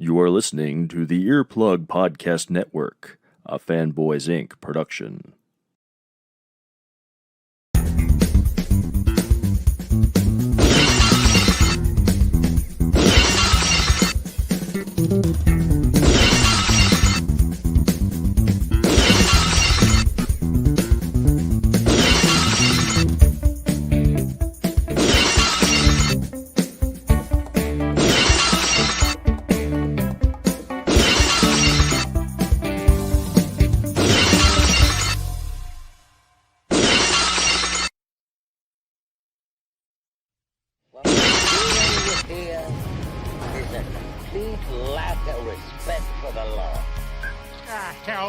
You are listening to the Earplug Podcast Network, a Fanboys Inc. production.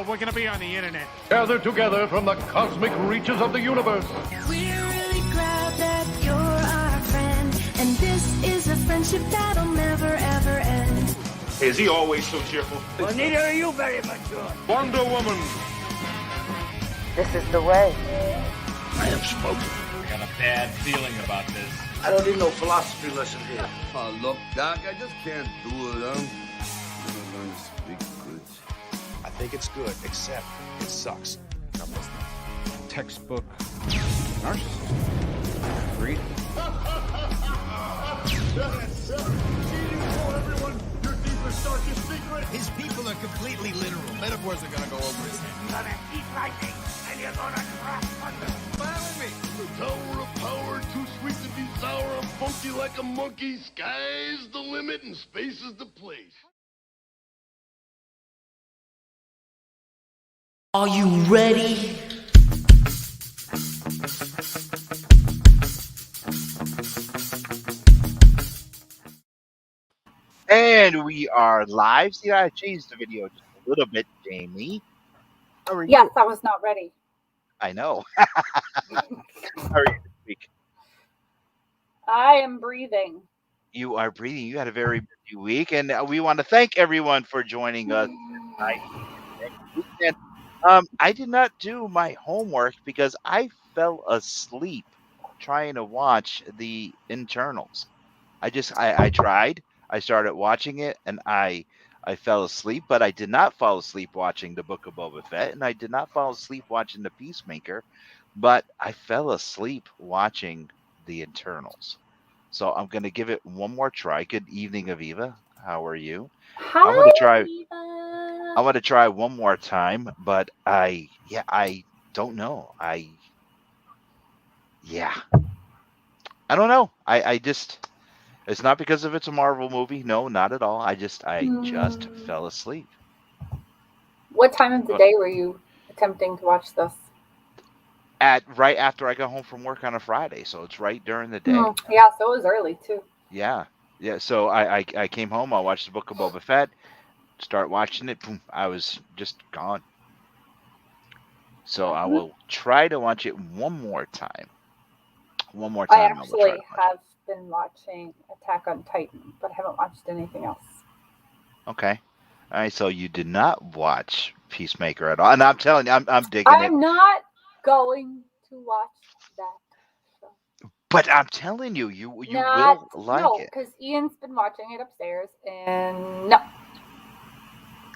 We're gonna be on the internet. Gathered together from the cosmic reaches of the universe. We're really glad that you're our friend, and this is a friendship that'll never ever end. Is he always so cheerful? Well, neither are you very much good. Wonder Woman. This is the way. I have spoken. I got a bad feeling about this. I don't need no philosophy lesson here. Oh, look, Doc, I just can't do it, huh? I'm gonna learn to speak good. I think it's good, except it sucks. Textbook narcissist. Agreed. His people are completely literal. Metaphors are gonna go over his head. You're gonna eat lightning, and you're gonna crash thunder. Follow me. The tower of power, too sweet to be sour. I'm funky like a monkey. Sky's the limit and space is the place. Are you ready? And we are live. See, I changed the video just a little bit, Jamie. How are you? Yes, I was not ready. I know. How are you this week? I am breathing. You are breathing. You had a very busy week, and we want to thank everyone for joining us tonight. And, I did not do my homework because I fell asleep trying to watch the internals. I tried. I started watching it, and I fell asleep, but I did not fall asleep watching the Book of Boba Fett, and I did not fall asleep watching the Peacemaker, but I fell asleep watching the internals. So I'm going to give it one more try. Good evening, Aviva. How are you? Hi, I'm going to try. Eva. I want to try one more time, but I don't know. I don't know. I just, it's not because of it's a Marvel movie. No, not at all. I just fell asleep. What time of the day were you attempting to watch this? At right after I got home from work on a Friday, so it's right during the day. Yeah, so it was early too. Yeah. So I came home. I watched the Book of Boba Fett. Start watching it. Boom! I was just gone. So I will try to watch it one more time. One more time. I actually have been watching Attack on Titan, but I haven't watched anything else. Okay. All right. So you did not watch Peacemaker at all, and I'm telling you, I'm digging it. I'm not going to watch that show. But I'm telling you, you will like it. Because Ian's been watching it upstairs, and no.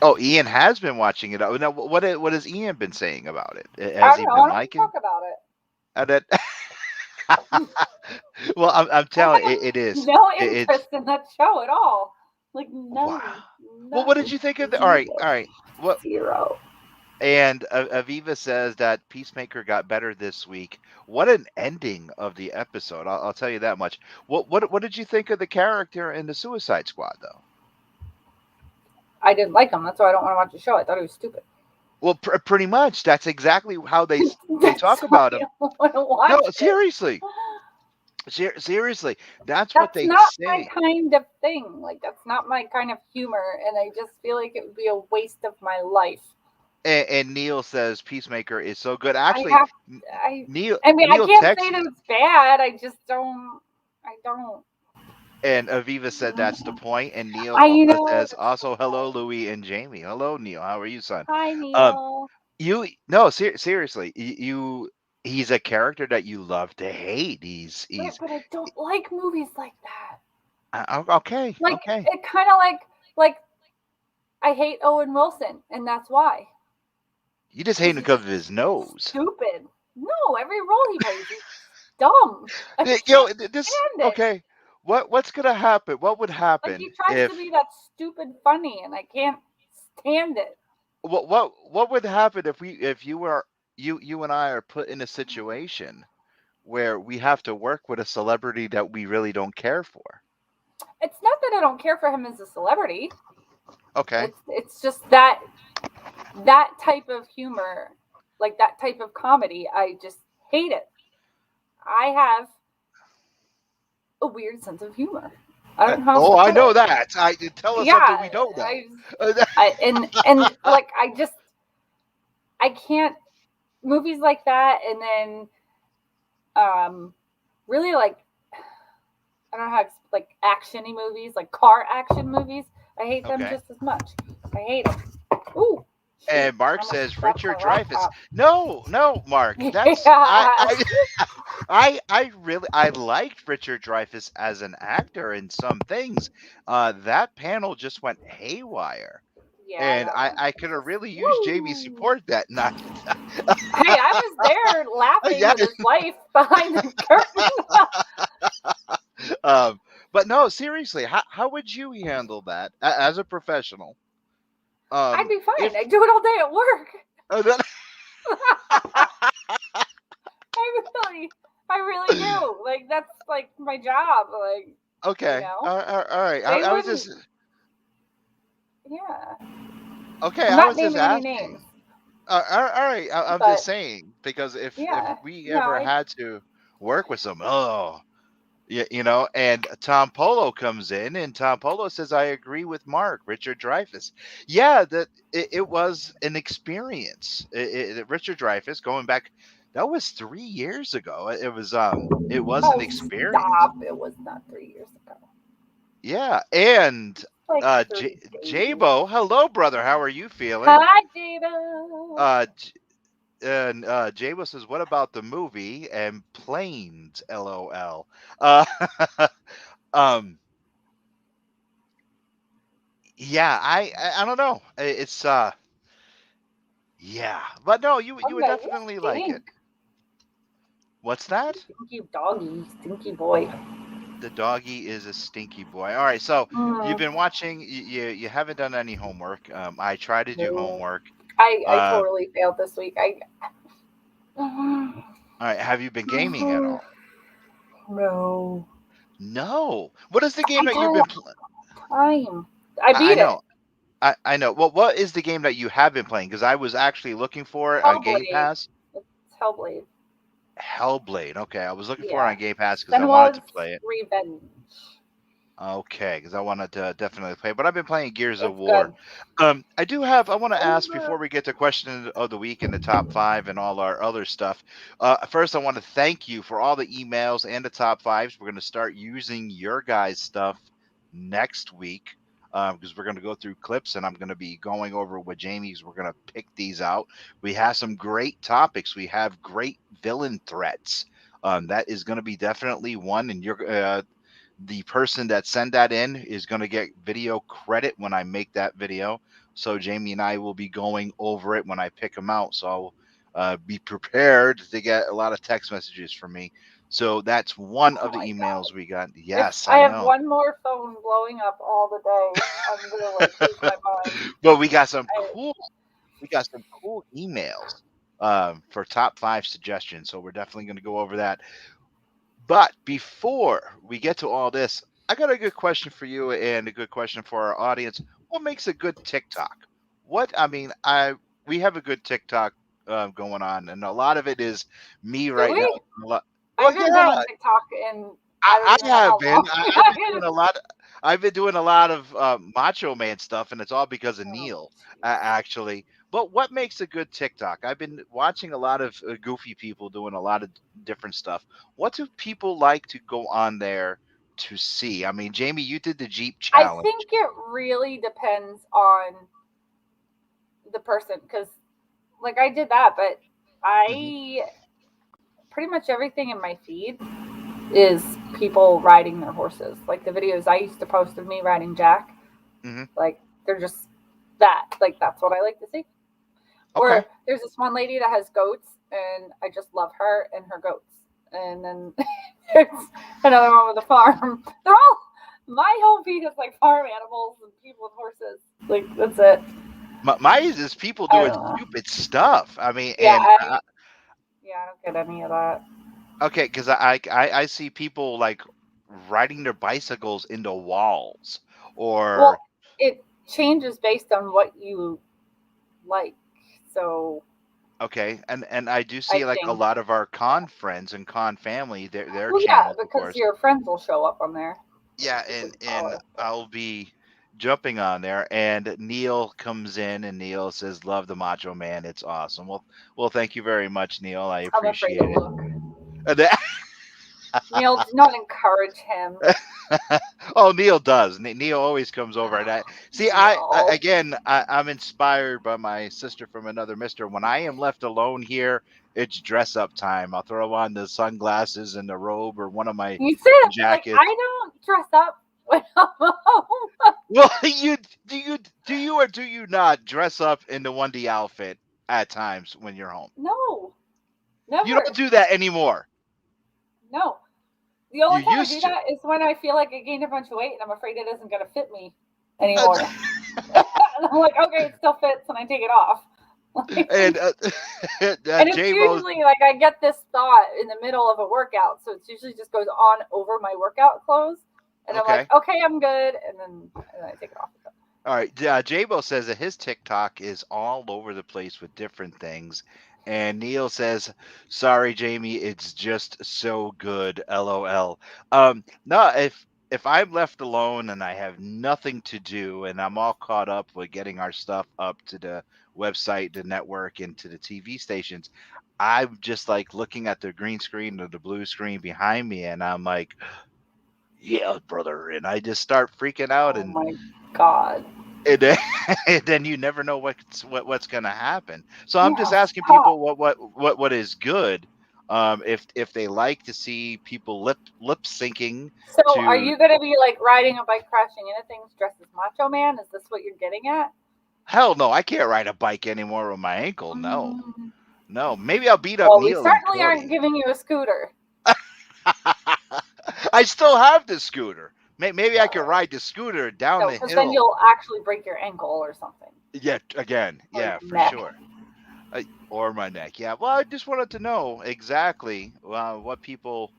Oh, Ian has been watching it. Now, what has Ian been saying about it? I don't know. I don't talk about it. Well, I'm telling you, it is. No interest in that show at all. Like, no. Wow. Well, what did you think of the? All right. What? Zero. And Aviva says that Peacemaker got better this week. What an ending of the episode! I'll tell you that much. What did you think of the character in the Suicide Squad, though? I didn't like him. That's why I don't want to watch the show. I thought he was stupid. Well, pretty much. That's exactly how they talk about him. No, seriously. Seriously, that's what they say. That's not my kind of thing. Like, that's not my kind of humor, and I just feel like it would be a waste of my life. And Neil says Peacemaker is so good. Actually, Neil. I Neil can't say that it's bad. I just don't. I don't. And Aviva said that's the point. And Neil says also hello, Louie and Jamie. Hello, Neil. How are you, son? Hi, Neil. Seriously, he's a character that you love to hate. He's. But I don't like movies like that. Okay. Like, okay. It kind of like I hate Owen Wilson, and that's why. You just hate him because of his nose. Stupid. No, every role he plays is dumb. Okay. What's gonna happen? What would happen Like, he tries to be that stupid funny, and I can't stand it. What would happen if you and I are put in a situation where we have to work with a celebrity that we really don't care for? It's not that I don't care for him as a celebrity. Okay. It's just that type of humor, like that type of comedy, I just hate it. I have a weird sense of humor. I don't know how. Oh, I know that. Tell us something we don't know. I can't movies like that, and then really like, I don't know how, like actiony movies, like car action movies. I hate them just as much. I hate them. Ooh. And Mark says Richard Dreyfuss. No, Mark. That's I liked Richard Dreyfuss as an actor in some things. That panel just went haywire. Yeah, and I could have really used Jamie's support that night. Hey, I was there laughing with his wife behind the curtain. But no, seriously, how would you handle that as a professional? I'd be fine. I do it all day at work. I really do. Like, that's like my job. Like, okay, you know? All right. I was just. Yeah. Okay, I was just asking. All right, I'm just saying, because if we ever had to work with some, you know, and Tom Polo comes in, and Tom Polo says, I agree with Mark, Richard Dreyfuss. Yeah, that it was an experience. Richard Dreyfuss, going back, that was 3 years ago. It was an experience. Stop. It was not 3 years ago. Yeah, and Jabo, hello, brother. How are you feeling? Hi, Jabo. And Jabo says, what about the movie and planes? LOL. Yeah, I don't know. It's yeah, but no, you would definitely like it. What's that? Stinky doggy, stinky boy. The doggy is a stinky boy. All right, so you've been watching. You haven't done any homework. I try to do homework. I totally failed this week. All right, have you been gaming at all? No. No. What is the game that you've been playing? I beat it. I know. Well, what is the game that you have been playing? Because I was actually looking for it on Game Pass. It's Hellblade. Hellblade. Okay, I was looking for it on Game Pass because I wanted to play it. Revenge. Okay, because I wanted to definitely play, but I've been playing Gears of War. Good. I want to ask before we get to question of the week and the top 5 and all our other stuff. First, I want to thank you for all the emails and the top 5s. We're going to start using your guys' stuff next week because we're going to go through clips, and I'm going to be going over with Jamie's. We're going to pick these out. We have some great topics. We have great villain threats. That is going to be definitely one, and you're the person that sent that in is going to get video credit when I make that video. So Jamie and I will be going over it when I pick them out. So be prepared to get a lot of text messages from me. So that's one of the emails we got. Yes, I have one more phone blowing up all the day. I'm going to lose my mind. But we got some cool emails for top 5 suggestions. So we're definitely going to go over that. But before we get to all this, I got a good question for you and a good question for our audience. What makes a good TikTok? We have a good TikTok going on, and a lot of it is me now. I've been on TikTok, and I've been doing a lot of Macho Man stuff, and it's all because of Neil, actually. But what makes a good TikTok? I've been watching a lot of goofy people doing a lot of different stuff. What do people like to go on there to see? I mean, Jamie, you did the Jeep challenge. I think it really depends on the person, because, like, I did that, but pretty much everything in my feed is people riding their horses. Like the videos I used to post of me riding Jack, like that's what I like to see. Or there's this one lady that has goats, and I just love her and her goats. And then there's another one with a farm. They're all, my whole feed is like farm animals and people with horses. Like, that's it. My is people doing stupid stuff. I mean, Yeah, and I don't get any of that. okay, because I see people like riding their bicycles into walls, or Well, it changes based on what you like. So okay, and I do see like a lot of our con friends and con family, their well, channels, yeah, of because course. your friends will show up on there. Yeah, and I'll be jumping on there, and Neil comes in, and Neil says, "Love the Macho Man. It's awesome." Well, thank you very much, Neil. I appreciate I'm afraid it. to look. Neil, do not encourage him. Oh, Neil does. Neil always comes over, and I see. I'm inspired by my sister from another mister. When I am left alone here, it's dress up time. I'll throw on the sunglasses and the robe, or one of my jackets. Like, I don't dress up when I'm home. Well, do you or do you not dress up in the 1D outfit at times when you're home? No, never. You don't do that anymore. No. The only time I do that is when I feel like I gained a bunch of weight and I'm afraid it isn't going to fit me anymore. And I'm like, okay, it still fits, and I take it off. And it's usually like I get this thought in the middle of a workout, so it usually just goes on over my workout clothes, and I'm like, okay, I'm good, and then I take it off. All right, Jabo says that his TikTok is all over the place with different things. And Neil says, "Sorry, Jamie, it's just so good. LOL." No, if I'm left alone and I have nothing to do, and I'm all caught up with getting our stuff up to the website, the network, and to the TV stations, I'm just like looking at the green screen or the blue screen behind me, and I'm like, "Yeah, brother," and I just start freaking out. Oh my God. And then you never know what's going to happen. So I'm just asking people what is good, if they like to see people lip syncing. So are you going to be like riding a bike, crashing into things, dressed as Macho Man? Is this what you're getting at? Hell no, I can't ride a bike anymore with my ankle. No. Maybe I'll beat up Neil. We certainly aren't giving you a scooter. I still have the scooter. Maybe I could ride the scooter down the hill. Because then you'll actually break your ankle or something. Yeah, again. Yeah, for sure. Or my neck. Yeah. Well, I just wanted to know exactly what people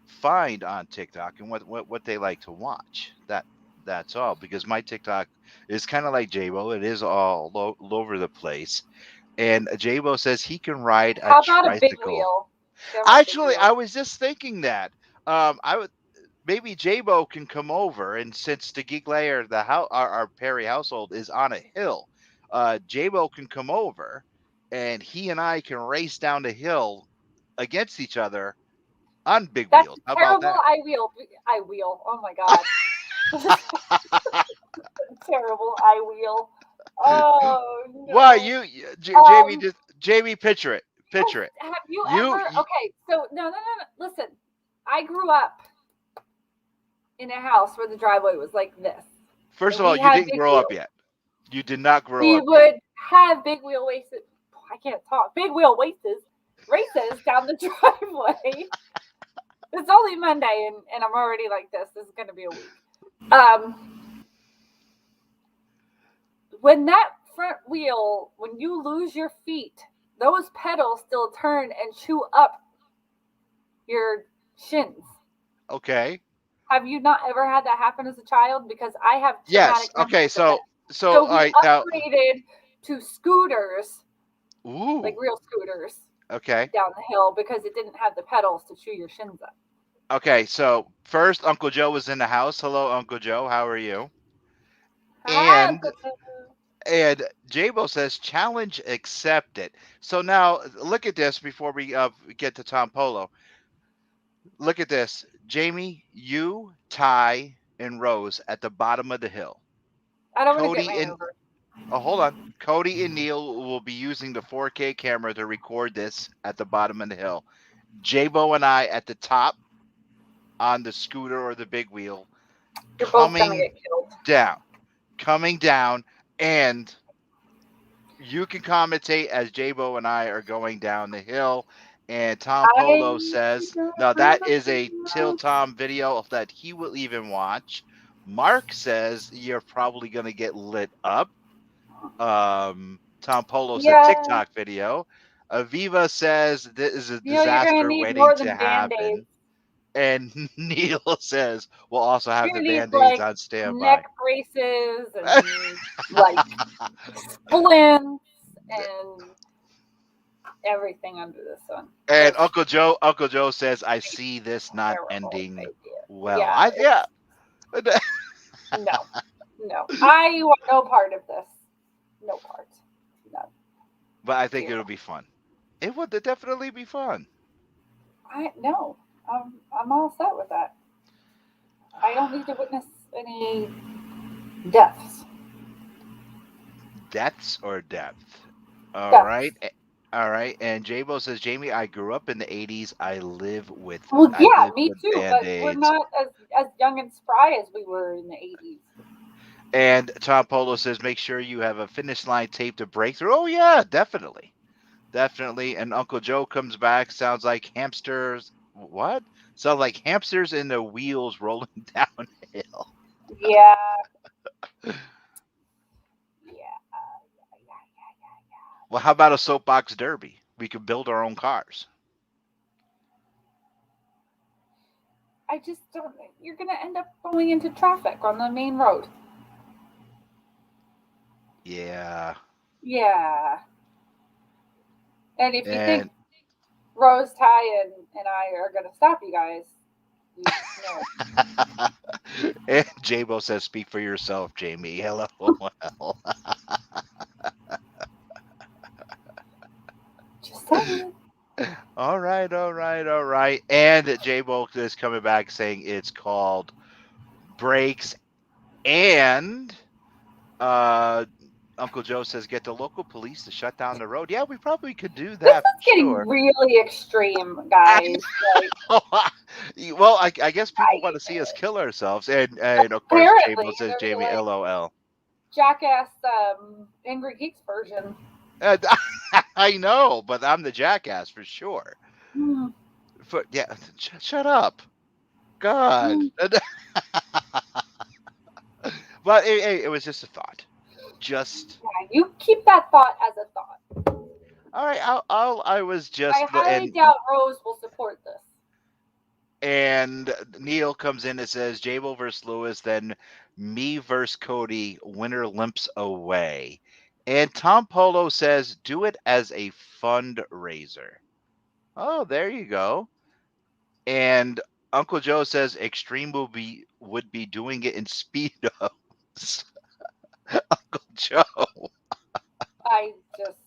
find on TikTok and what they like to watch. That's all. Because my TikTok is kind of like Jabo. It is all over the place. And Jabo says he can ride a tricycle. How about a big wheel? Actually, I was just thinking that. Maybe Jabo can come over, and since the Geek Lair, our Perry household is on a hill, Jabo can come over, and he and I can race down the hill against each other on big wheels. How about that? I wheel. Oh my God. Terrible. I wheel. Oh no. Why Jamie, picture it. Picture it. Have you ever? Okay, so no. Listen, I grew up in a house where the driveway was like this. First of all, you didn't grow up yet. You did not grow up. We would have big wheel races. I can't talk. Big wheel races down the driveway. It's only Monday, and I'm already like this. This is going to be a week. When that front wheel, when you lose your feet, those pedals still turn and chew up your shins. Okay. Have you not ever had that happen as a child? Because I have. Yes. Okay. So all right. Upgraded to scooters. Ooh. Like real scooters. Okay. Down the hill because it didn't have the pedals to chew your shins up. Okay. So first, Uncle Joe was in the house. Hello, Uncle Joe. How are you? Hi, And Jabo says challenge accepted. So now look at this before we get to Tom Polo. Look at this. Jamie, you, Ty, and Rose at the bottom of the hill. I don't want to get my over. Oh, hold on. Cody and Neil will be using the 4K camera to record this at the bottom of the hill. Jabo and I at the top on the scooter or the big wheel. You're both gonna get killed. Coming down, and You can commentate as J-Bo and I are going down the hill. And Tom Polo says, no, that is a Till Tom video that he will even watch. Mark says you're probably going to get lit up. Tom Polo said TikTok video. Aviva says this is a disaster waiting to happen. And Neil says we'll also have the Band-Aids on standby. Neck braces and like splints and everything under the sun. And Uncle Joe says, I see this not ending well. No. I want no part of this. No part. None. But I think it'll be fun. It would definitely be fun. I'm all set with that. I don't need to witness any deaths. Deaths or depth? All right. And J-Bo says, Jamie, I grew up in the 80s. I live with me too. Band-Aids. But we're not as young and spry as we were in the 80s. And Tom Polo says, make sure you have a finish line tape to break through. Oh, yeah, definitely. Definitely. And Uncle Joe comes back. Sounds like hamsters. What? Sounds like hamsters in the wheels rolling downhill. Yeah. Well, how about a soapbox derby? We could build our own cars. I just don't. You're going to end up going into traffic on the main road. Yeah. Yeah. And if you think Rose, Ty, and I are going to stop you guys, no. And J-Bo says, speak for yourself, Jamie. Hello. Just saying. All right. And J-Bo is coming back saying it's called Brakes. And Uncle Joe says, get the local police to shut down the road. Yeah, we probably could do that. This is getting really extreme, guys. Well, I guess people want to see us kill ourselves. And of course, J-Bo says, Jamie, like, LOL. Jackass Angry Geeks version. I know, but I'm the jackass for sure. Shut up. God. But it was just a thought. You keep that thought as a thought. All right, I was just. I highly doubt Rose will support this. And Neil comes in and says, J-Bo versus Lewis, then me versus Cody, winner limps away. And Tom Polo says, do it as a fundraiser. Oh, there you go. And Uncle Joe says, Extreme would be doing it in Speedos. Uncle Joe. I just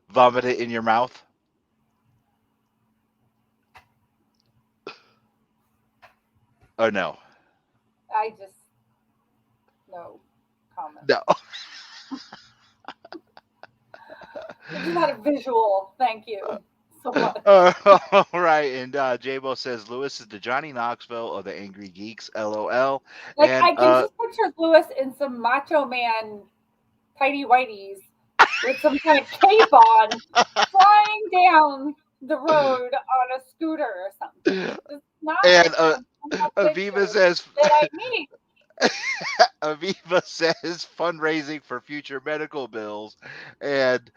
vomit it in your mouth. Oh no. I just no comment. No. It's not a visual. Thank you so much. All right, and J-Bo says Lewis is the Johnny Knoxville of the Angry Geeks. LOL. Like and, I can just picture Lewis in some Macho Man tighty whities with some kind of cape on, flying down the road on a scooter or something. It's not. And Aviva says that I need. Aviva says fundraising for future medical bills, and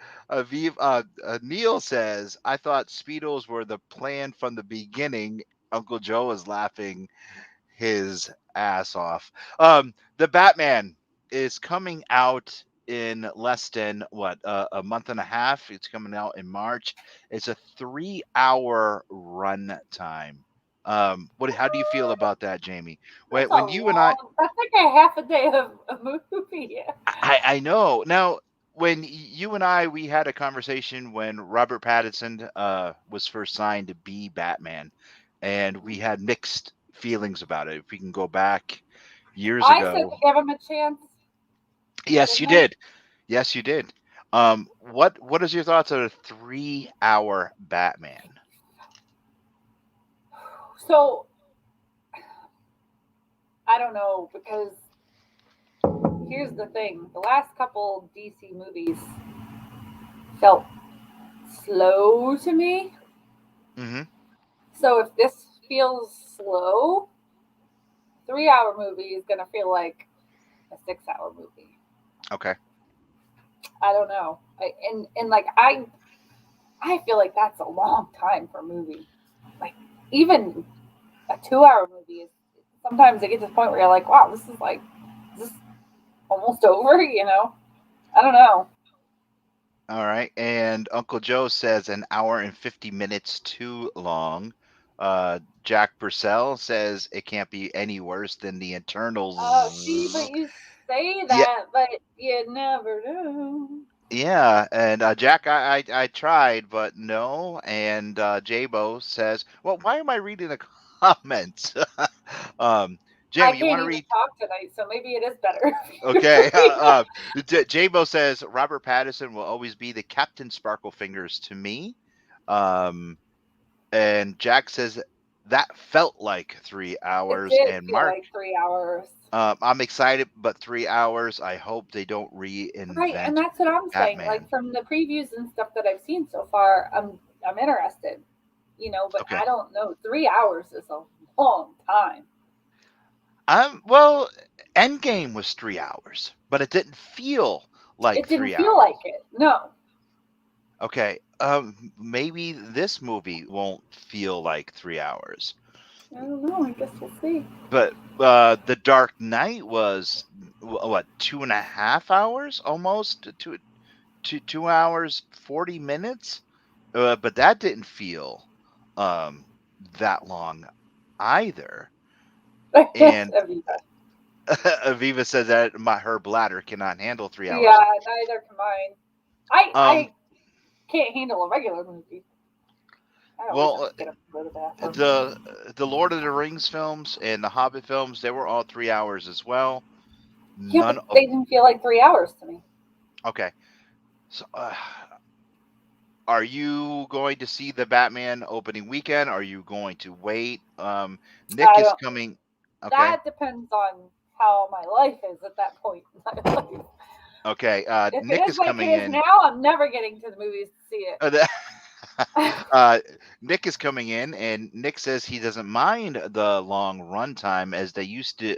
Neil says, I thought Speedos were the plan from the beginning. Uncle Joe is laughing his ass off. The Batman is coming out in less than a month and a half. It's coming out in March. It's a 3-hour run time. How do you feel about that, Jamie? When you and I, that's like a half a day of a movie. I know. Now, when you and we had a conversation when Robert Pattinson was first signed to be Batman, and we had mixed feelings about it. If we can go back years ago, I said to give him a chance. Yes, you did. Yes, you did. What is your thoughts on a 3-hour Batman? So, I don't know, because here's the thing. The last couple DC movies felt slow to me. Mm-hmm. So if this feels slow, 3-hour movie is going to feel like a 6-hour movie. Okay. I don't know. I feel like that's a long time for a movie. Like, even a 2-hour movie is sometimes it gets to the point where you're like, wow, is this almost over? You know? I don't know. All right. And Uncle Joe says an hour and 50 minutes too long. Jack Purcell says it can't be any worse than the Eternals. See, but you say that, but you never do. Yeah, and Jack, I tried, but no. And Jabo says, "Well, why am I reading the comments?" Jamie, I you can't want to even read? talk tonight, so maybe it is better. Okay. Jabo says Robert Pattinson will always be the Captain Sparklefingers to me. And Jack says that felt like 3 It hours. did And feel Mark, like 3 hours. I'm excited, but 3 hours. I hope they don't reinvent Right, and that's what I'm saying. Batman. Like, from the previews and stuff that I've seen so far, I'm interested. You know, but Okay. I don't know. 3 hours is a long time. Well, Endgame was 3 hours, but it didn't feel like It didn't 3 feel hours. like it. No. Okay. Maybe this movie won't feel like 3 hours. I don't know. I guess we'll see. But The Dark Knight was what, 2.5 hours, almost 2 hours 40 minutes. But that didn't feel that long either. And Aviva says that her bladder cannot handle 3 hours. Yeah, neither can mine. I can't handle a regular movie. Well, the Lord of the Rings films and the Hobbit films, they were all 3 hours as well. Yeah, but they didn't feel like 3 hours to me. Okay. So, are you going to see the Batman opening weekend? Are you going to wait? Nick is coming. Okay. That depends on how my life is at that point in my life. Okay. If Nick it is like coming it is in. now, I'm never getting to the movies to see it. Nick is coming in, and Nick says he doesn't mind the long runtime as they used to.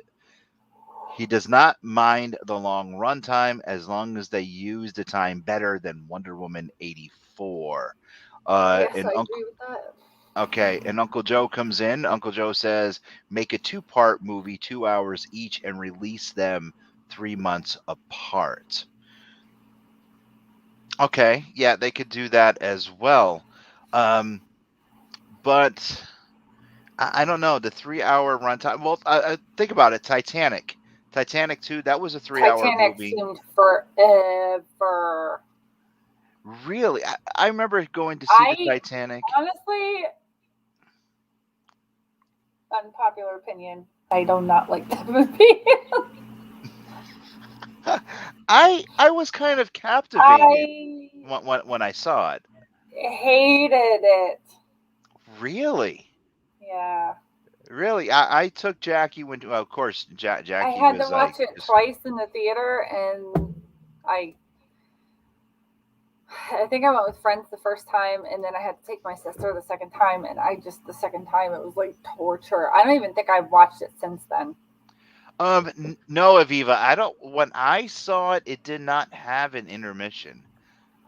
He does not mind the long runtime as long as they use the time better than Wonder Woman 84. Yes, and I Uncle, agree with that. okay, and Uncle Joe comes in. Uncle Joe says, make a 2-part movie, 2 hours each, and release them 3 months apart. Okay, yeah, they could do that as well. But I don't know, the 3-hour runtime. Well, think about it. Titanic 2, that was a 3-hour movie. Titanic seemed forever. Really? I remember going to see the Titanic. Honestly, unpopular opinion, I do not like that movie. I was kind of captivated when I saw it. Hated it. Really? Yeah. Really? I took Jackie when, well, of course, Jackie I had was to watch like, it twice in the theater, and I think I went with friends the first time, and then I had to take my sister the second time, and the second time it was like torture. I don't even think I've watched it since then. No, Aviva, when I saw it, it did not have an intermission.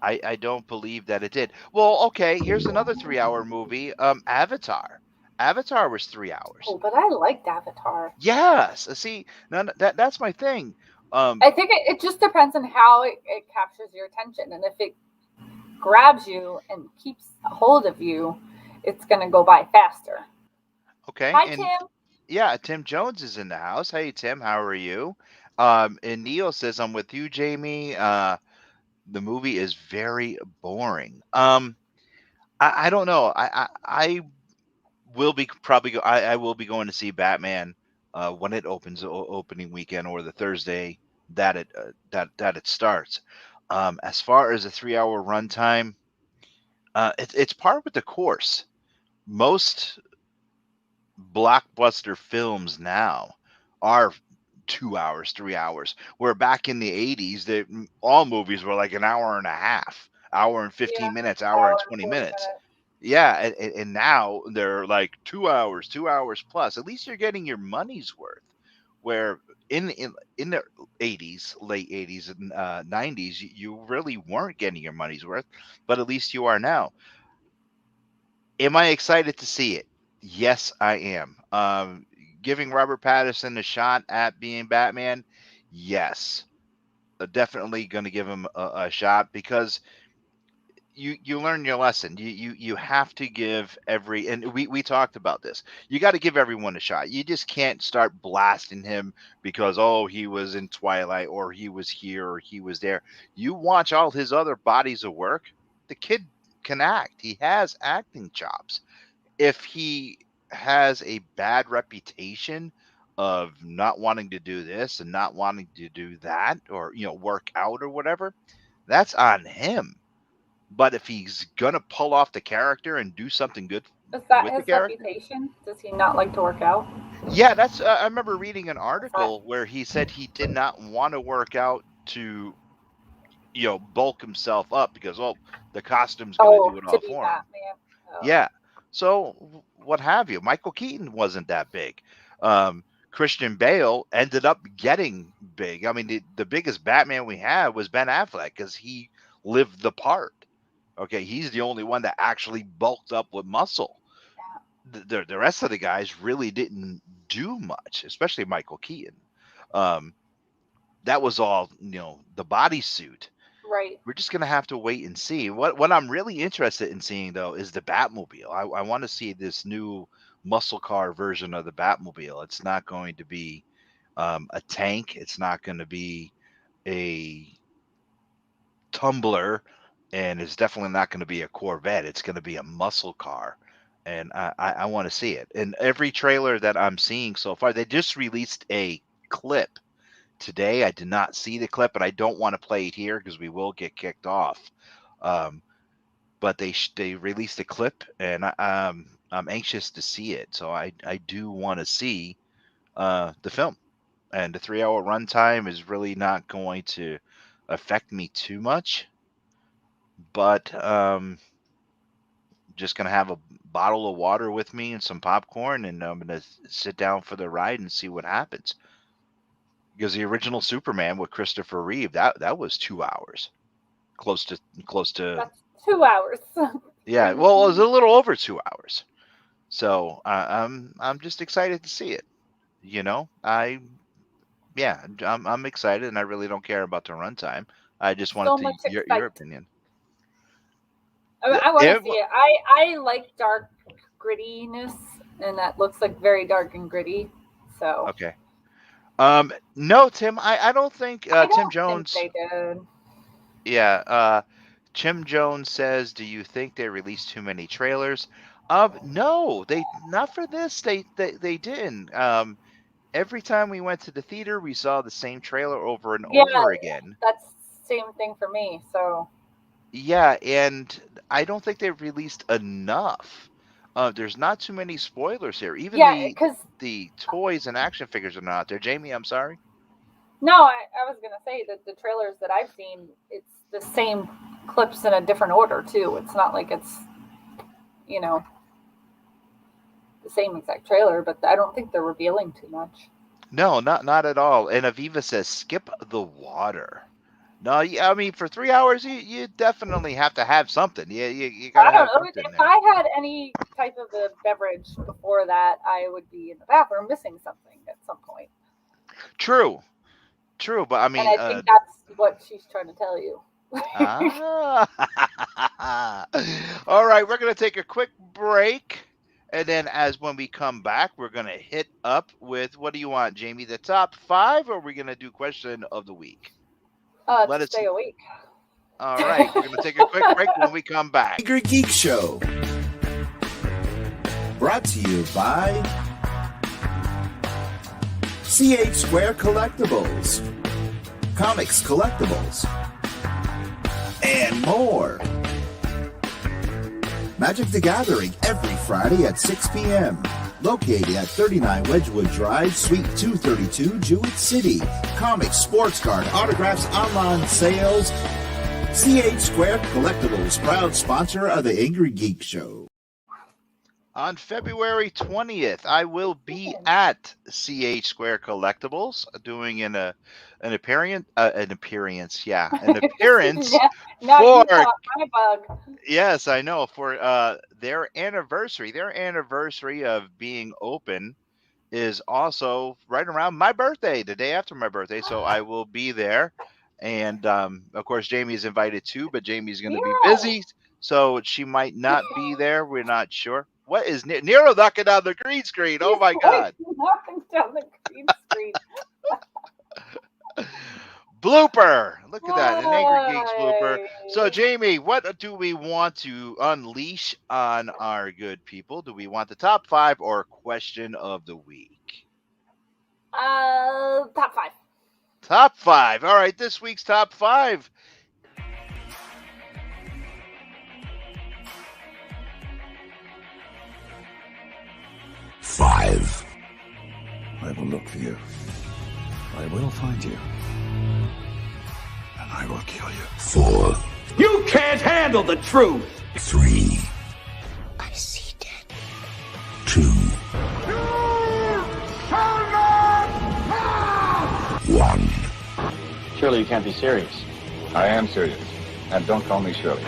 I don't believe that it did. Well, okay, here's another 3-hour movie, Avatar. Avatar was 3 hours. Oh, but I liked Avatar. Yes. See, that's my thing. I think it just depends on how it captures your attention, and if it grabs you and keeps a hold of you, it's going to go by faster. Okay. Hi, Tim. Yeah, Tim Jones is in the house. Hey, Tim, how are you? And Neil says, I'm with you, Jamie. The movie is very boring. I don't know. I will be I will be going to see Batman when it opens opening weekend, or the Thursday that it starts. As far as a 3-hour runtime, it's par with the course. Most blockbuster films now are 2 hours, 3 hours. Where back in the 80s, all movies were like an hour and a half, hour and 15 minutes, hour and 20 minutes. Yeah, and now they're like 2 hours plus. At least you're getting your money's worth. Where in the 80s, late 80s and 90s, you really weren't getting your money's worth, but at least you are now. Am I excited to see it? Yes, I am. Giving Robert Pattinson a shot at being Batman? Yes. Definitely going to give him a shot, because you learn your lesson. You have to give and we talked about this. You got to give everyone a shot. You just can't start blasting him because, oh, he was in Twilight, or he was here, or he was there. You watch all his other bodies of work. The kid can act. He has acting chops. If he has a bad reputation of not wanting to do this and not wanting to do that, or work out or whatever, that's on him. But if he's gonna pull off the character and do something good, is that his reputation? Does he not like to work out? Yeah, that's. I remember reading an article where he said he did not want to work out to, bulk himself up, because the costume's gonna do it all for him. Yeah. So what have you? Michael Keaton wasn't that big. Christian Bale ended up getting big. I mean, the biggest Batman we had was Ben Affleck, because he lived the part. Okay, he's the only one that actually bulked up with muscle. The rest of the guys really didn't do much, especially Michael Keaton. That was all, the bodysuit. Right. We're just going to have to wait and see. What I'm really interested in seeing, though, is the Batmobile. I want to see this new muscle car version of the Batmobile. It's not going to be a tank. It's not going to be a tumbler. And it's definitely not going to be a Corvette. It's going to be a muscle car. And I want to see it. And every trailer that I'm seeing so far, they just released a clip today. I did not see the clip, and I don't want to play it here because we will get kicked off. But they released a clip, and I'm anxious to see it. So I do want to see the film. And the 3-hour runtime is really not going to affect me too much. But just going to have a bottle of water with me and some popcorn, and I'm going to sit down for the ride and see what happens. Because the original Superman with Christopher Reeve, that was 2 hours. Close to That's 2 hours. Yeah, well, it was a little over 2 hours. So I'm just excited to see it. I'm excited, and I really don't care about the runtime. I just wanted your opinion. I want to see it. I like dark grittiness, and that looks like very dark and gritty. So okay. No, Tim, I don't think Tim Jones. Think they did. Yeah. Tim Jones says, "Do you think they released too many trailers?" No, they not for this. They didn't. Every time we went to the theater, we saw the same trailer over and over again. That's the same thing for me. So. Yeah, and I don't think they've released enough. There's not too many spoilers here. Even the toys and action figures are not there. Jamie, I'm sorry. No, I was going to say that the trailers that I've seen, it's the same clips in a different order, too. It's not like it's, the same exact trailer, but I don't think they're revealing too much. No, not at all. And Aviva says, skip the water. No, I mean, for 3 hours, you definitely have to have something. You gotta have something. If I had any type of a beverage before that, I would be in the bathroom missing something at some point. True, but I mean, and I think that's what she's trying to tell you. All right, we're gonna take a quick break, and then when we come back, we're gonna hit up with, what do you want, Jamie? The top 5, or are we gonna do question of the week? Let us stay awake. All right, we're going to take a quick break when we come back. Angrygeeks Show. Brought to you by CH Square Collectibles, Comics Collectibles, and more. Magic the Gathering every Friday at 6 p.m. Located at 39 Wedgewood Drive, Suite 232, Jewett City. Comics, sports card, autographs, online sales. CH Square Collectibles, proud sponsor of the Angrygeeks Show. On February 20th, I will be at CH Square Collectibles doing an appearance. An appearance Not for my bug. Yes, I know, for their anniversary. Their anniversary of being open is also right around my birthday, the day after my birthday. So I will be there, and of course Jamie is invited too, but Jamie's going to be busy, so she might not be there. We're not sure. What is Nero knocking down the green screen? Oh my God! Knocking down the green screen. Blooper! Look at that, an Angrygeeks blooper. So, Jamie, what do we want to unleash on our good people? Do we want the top 5 or question of the week? Top 5. Top 5. All right, this week's top 5. Five. I will look for you. I will find you. And I will kill you. 4. You can't handle the truth. 3. I see dead. 2. 1. Surely you can't be serious. I am serious. And don't call me Shirley.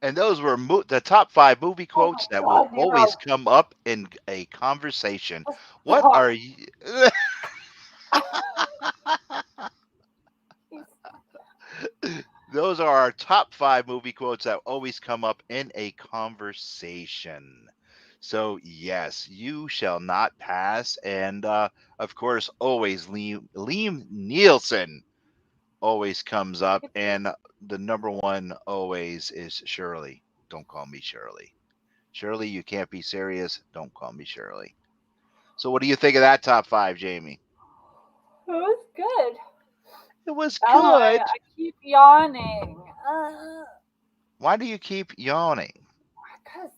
And those were the top 5 movie quotes that will always come up in a conversation. What are you? Those are our top 5 movie quotes that always come up in a conversation. So, yes, you shall not pass. And, of course, always Liam Nielsen always comes up. And the number 1 always is Shirley. Don't call me Shirley. Shirley, you can't be serious. Don't call me Shirley. So what do you think of that top 5, Jamie? It was good. It was good. I keep yawning. Why do you keep yawning? Because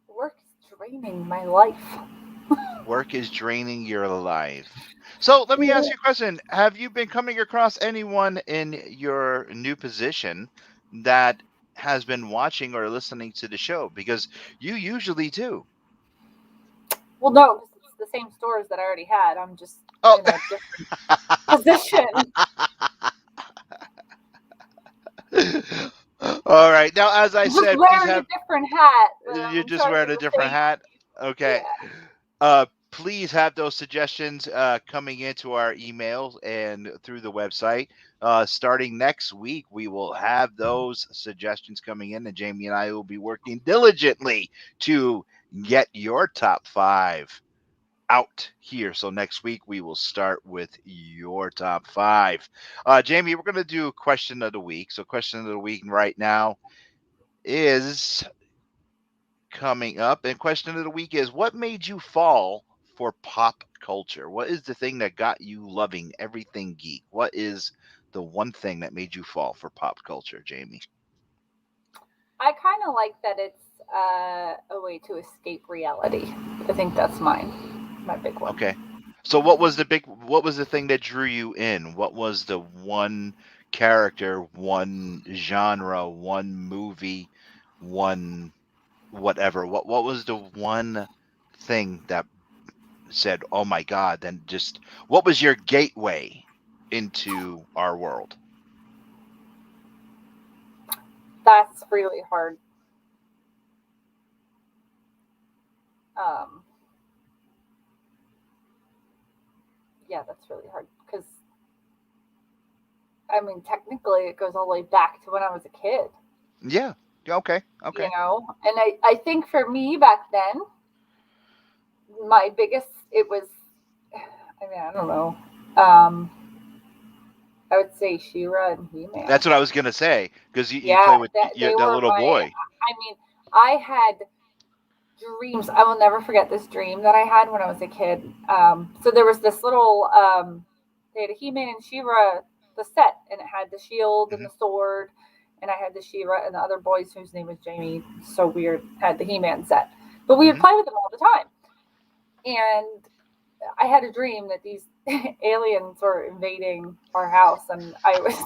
work is draining my life. Work is draining your life. So let me ask you a question. Have you been coming across anyone in your new position that has been watching or listening to the show? Because you usually do. Well, no, because it's the same stores that I already had. I'm just in a different position. All right. Now, as I said, wearing a different hat. You're just wearing a different hat? Okay. Yeah. Please have those suggestions coming into our emails and through the website. Starting next week, we will have those suggestions coming in, and Jamie and I will be working diligently to get your top 5 out here. So next week, we will start with your top 5. Jamie, we're going to do question of the week. So question of the week right now is coming up. And question of the week is, what made you fall for pop culture? What is the thing that got you loving everything geek? What is the one thing that made you fall for pop culture, Jamie? I kind of like that it's a way to escape reality. I think that's my big one. Okay. So what was the thing that drew you in? What was the one character, one genre, one movie, one whatever? What was the one thing that said, oh my God, then just what was your gateway into our world? That's really hard. Yeah, that's really hard because, I mean, technically it goes all the way back to when I was a kid. Yeah. Okay. Okay. You know, and I think for me back then, my biggest, it was, I mean, I don't know. I would say She-Ra and He-Man. That's what I was going to say, because you play with that little boy. I mean, I had dreams. I will never forget this dream that I had when I was a kid. So there was this little, they had a He-Man and She-Ra the set, and it had the shield and the sword, and I had the She-Ra, and the other boys whose name was Jamie, so weird, had the He-Man set. But we would play with them all the time. And I had a dream that these aliens were invading our house, and I was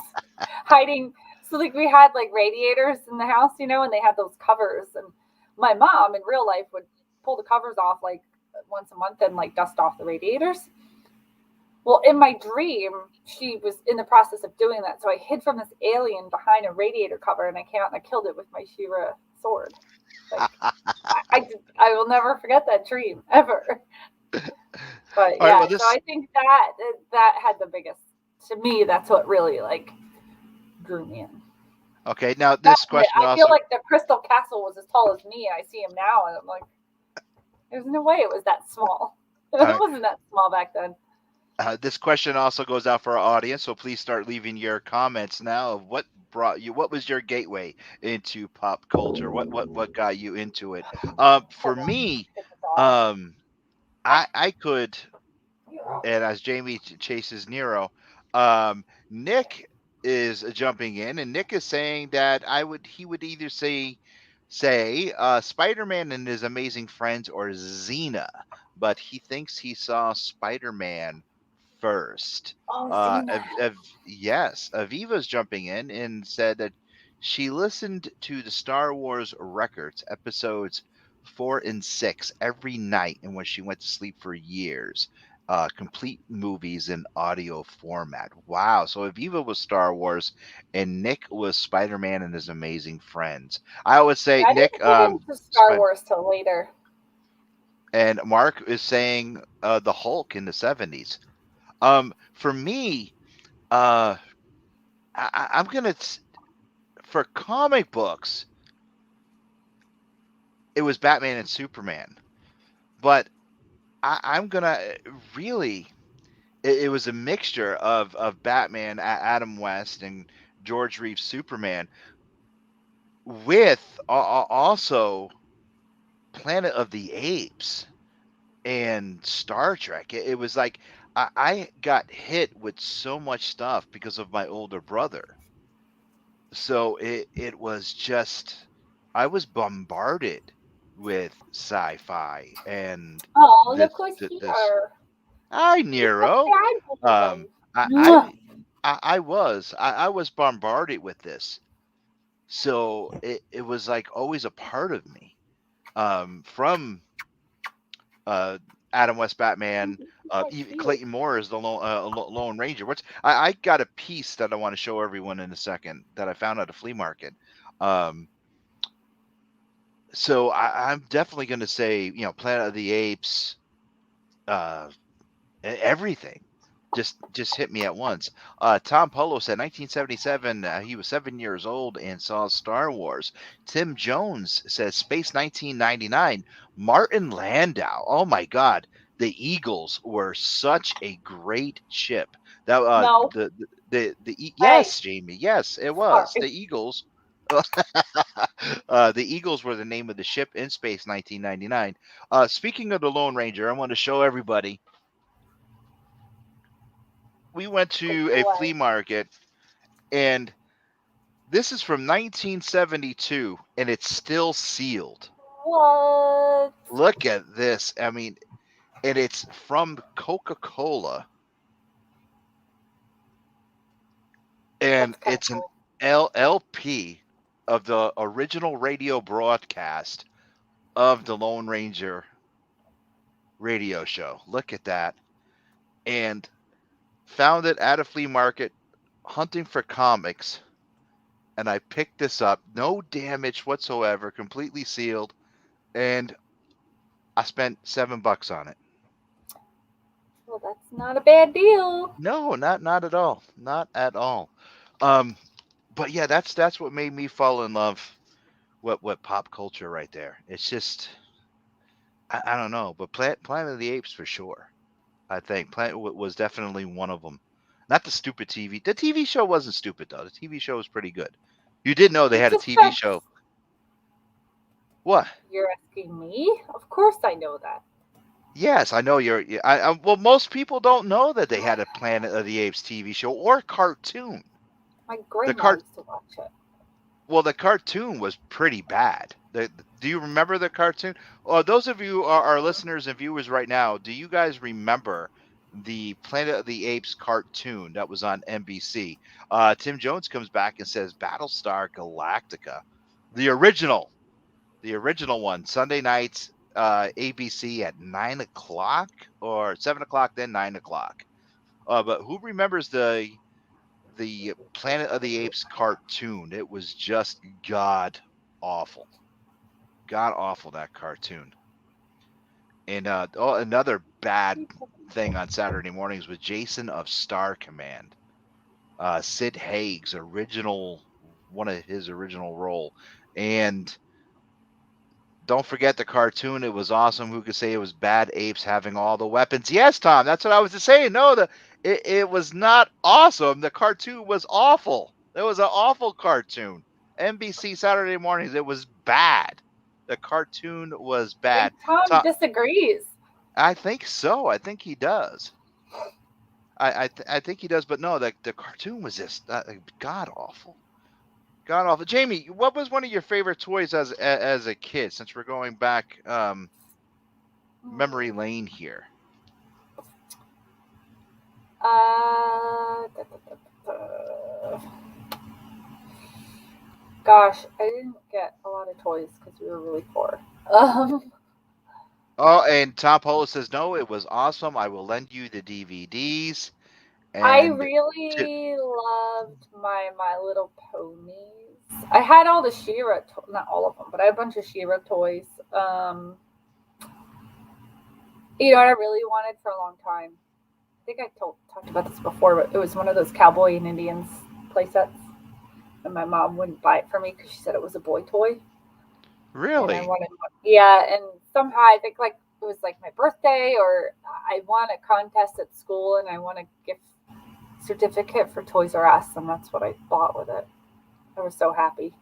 hiding. So like we had like radiators in the house, and they had those covers, and my mom in real life would pull the covers off like once a month and like dust off the radiators. Well, in my dream, she was in the process of doing that. So I hid from this alien behind a radiator cover, and I came out and I killed it with my She-Ra sword. Like, I will never forget that dream ever. But yeah, right, so I think that had the biggest, to me, that's what really like drew me in. Okay, now this question I feel like the Crystal Castle was as tall as me. I see him now, and I'm like, there's no way it was that small. It wasn't that small back then. This question also goes out for our audience, so please start leaving your comments now of what was your gateway into pop culture? What got you into it? For me, I could, and as Jamie chases Nero, Nick is jumping in, and Nick is saying that he would either say Spider-Man and His Amazing Friends or Xena, but he thinks he saw Spider-Man first. Yes, Aviva's jumping in and said that she listened to the Star Wars Records episodes 4 and 6 every night, and when she went to sleep for years, complete movies in audio format. Wow! So Aviva was Star Wars, and Nick was Spider-Man and His Amazing Friends. I always say I Nick. Didn't get into Star Wars till later. And Mark is saying the Hulk in the 70s. For me, I'm gonna for comic books, it was Batman and Superman, but I'm gonna really, it was a mixture of Batman, Adam West, and George Reeves Superman, with also Planet of the Apes and Star Trek. It was like I got hit with so much stuff because of my older brother. So it was just, I was bombarded with sci-fi and look who's here. Hi, Nero. I was bombarded with this. So it was like always a part of me. From Adam West Batman, Clayton Moore is the Lone Ranger. I got a piece that I want to show everyone in a second that I found at a flea market. So I'm definitely going to say, Planet of the Apes, everything just hit me at once. Tom Polo said 1977, he was 7 years old and saw Star Wars. Tim Jones says Space 1999, Martin Landau. Oh my God, the Eagles were such a great ship. That no. Yes, Jamie, yes, it was. The Eagles. The Eagles were the name of the ship in Space 1999. Speaking of the Lone Ranger, I want to show everybody. We went to a flea market, and this is from 1972, and it's still sealed. What? Look at this. I mean, and it's from Coca-Cola. And it's an LP of the original radio broadcast of the Lone Ranger radio show. Look at that. And found it at a flea market hunting for comics, and I picked this up. No damage whatsoever, completely sealed, and I spent $7 on it. Well, that's not a bad deal. No, not at all. Not at all. But yeah, that's what made me fall in love with pop culture right there. It's just, I don't know, but Planet of the Apes for sure. I think Planet was definitely one of them. Not the stupid TV. The TV show wasn't stupid, though. The TV show was pretty good. You did know they had a TV show. What? You're asking me? Of course I know that. Yes, I know you're. Well, most people don't know that they had a Planet of the Apes TV show or cartoon. My grandma used to watch it. Well, the cartoon was pretty bad. Do you remember the cartoon? Those of you are our listeners and viewers right now, do you guys remember the Planet of the Apes cartoon that was on NBC? Tim Jones comes back and says Battlestar Galactica, the original one, Sunday nights, ABC at 9:00 or 7:00, then 9:00. But who remembers the Planet of the Apes cartoon? It was just god awful, that cartoon. And another bad thing on Saturday mornings was Jason of Star Command. Sid Haig's one of his original role, and don't forget the cartoon. It was awesome. Who could say it was bad apes having all the weapons? Yes, Tom, that's what I was saying. No, it was not awesome. The cartoon was awful. It was an awful cartoon. NBC Saturday mornings. It was bad. The cartoon was bad. Tom disagrees. I think so. I think he does. I think he does. But no, the cartoon was just god awful. God awful. Jamie, what was one of your favorite toys as a kid? Since we're going back memory lane here. Gosh, I didn't get a lot of toys because we were really poor. Oh, and Tom Polo says, no, it was awesome. I will lend you the DVDs. And I really loved my Little Ponies. I had all the She-Ra, not all of them, but I had a bunch of She-Ra toys. What I really wanted for a long time, I think I talked about this before, but it was one of those Cowboy and Indians play sets. And my mom wouldn't buy it for me because she said it was a boy toy. Really? And I wanted one. Yeah, and somehow I think it was my birthday, or I won a contest at school and I won a gift certificate for Toys R Us, and that's what I bought with it. I was so happy.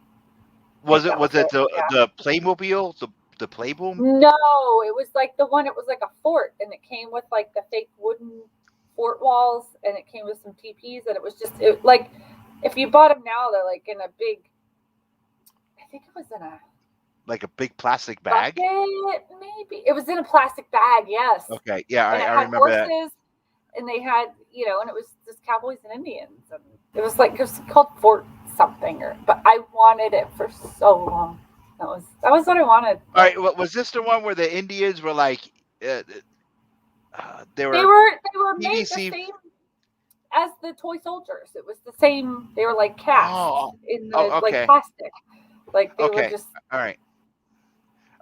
Was it the Playmobil, the Playboom? No, it was the one. It was like a fort, and it came with the fake wooden fort walls, and it came with some TPs, and it was just if you bought them now, they're in a big. I think it was in a. Like a big plastic bag? Bucket, maybe. It was in a plastic bag, yes. Okay, yeah, I remember horses, that. And they had, and it was just Cowboys and Indians. And it was called Fort something. But I wanted it for so long. That was what I wanted. All right, was this the one where the Indians were they were made the same as the toy soldiers. It was the same. They were cast in the plastic. They were just. All right.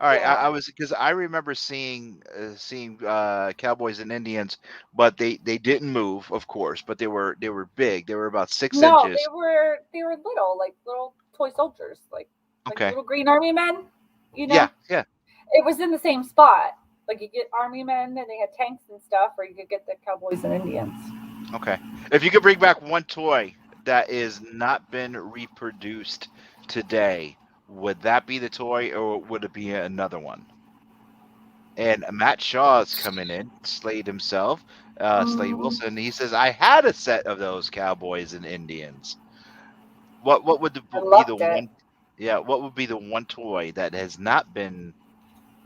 Yeah. I was because I remember seeing Cowboys and Indians, but they didn't move, of course. But they were big. They were about 6 inches. No, they were little toy soldiers, little green army men. Yeah. It was in the same spot. You get army men, and they had tanks and stuff, or you could get the Cowboys and Indians. Okay. If you could bring back one toy that is not been reproduced today, would that be the toy, or would it be another one? And Matt Shaw is coming in, Slade himself, Slade Wilson. He says, "I had a set of those Cowboys and Indians." What would be the one? Yeah, what would be the one toy that has not been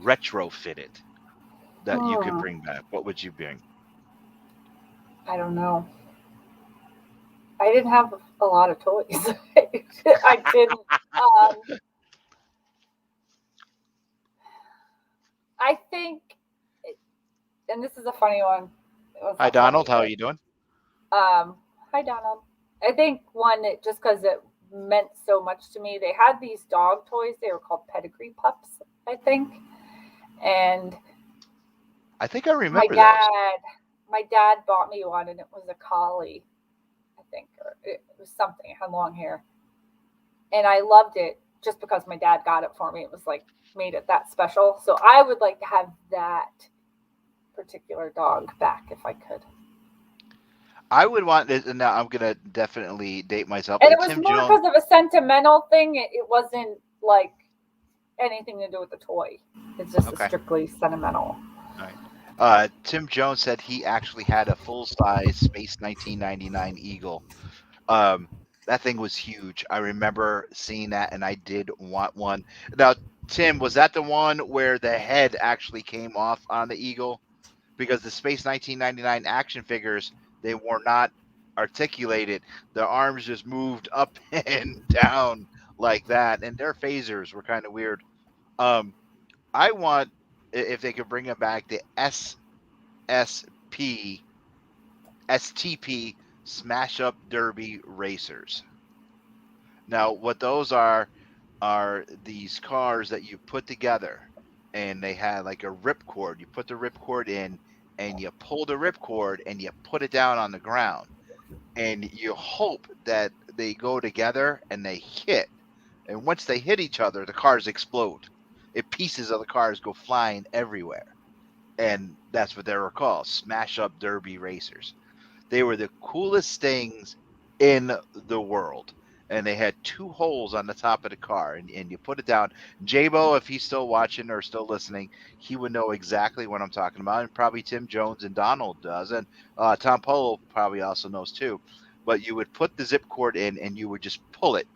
retrofitted that you could bring back? What would you bring? I don't know. I didn't have a lot of toys. I didn't. I think, and this is a funny one. Hi, Donald. How are you doing? Hi, Donald. I think one, just because it meant so much to me, they had these dog toys. They were called pedigree pups, I think. And I think I remember my dad bought me one, and it was a collie, I think, or it was something. It had long hair. And I loved it just because my dad got it for me. It was made it that special. So I would like to have that particular dog back if I could. I would want this, and now I'm gonna definitely date myself. And it was more because of a sentimental thing. It wasn't anything to do with the toy. It's just strictly sentimental. All Tim Jones said he actually had a full-size Space 1999 Eagle. That thing was huge. I remember seeing that, and I did want one. Now, Tim, was that the one where the head actually came off on the Eagle? Because the Space 1999 action figures, they were not articulated. The arms just moved up and down like that, and their phasers were kind of weird. I want, if they could bring it back, the STP Smash Up Derby Racers. Now, what those are these cars that you put together, and they had like a ripcord. You put the ripcord in, and you pull the ripcord, and you put it down on the ground, and you hope that they go together and they hit. And once they hit each other, the cars explode. Pieces of the cars go flying everywhere. And that's what they were called, Smash Up Derby Racers. They were the coolest things in the world. And they had 2 holes on the top of the car, and you put it down. J-Bo, if he's still watching or still listening, he would know exactly what I'm talking about, and probably Tim Jones and Donald does, and Tom Polo probably also knows too. But you would put the zip cord in, and you would just pull it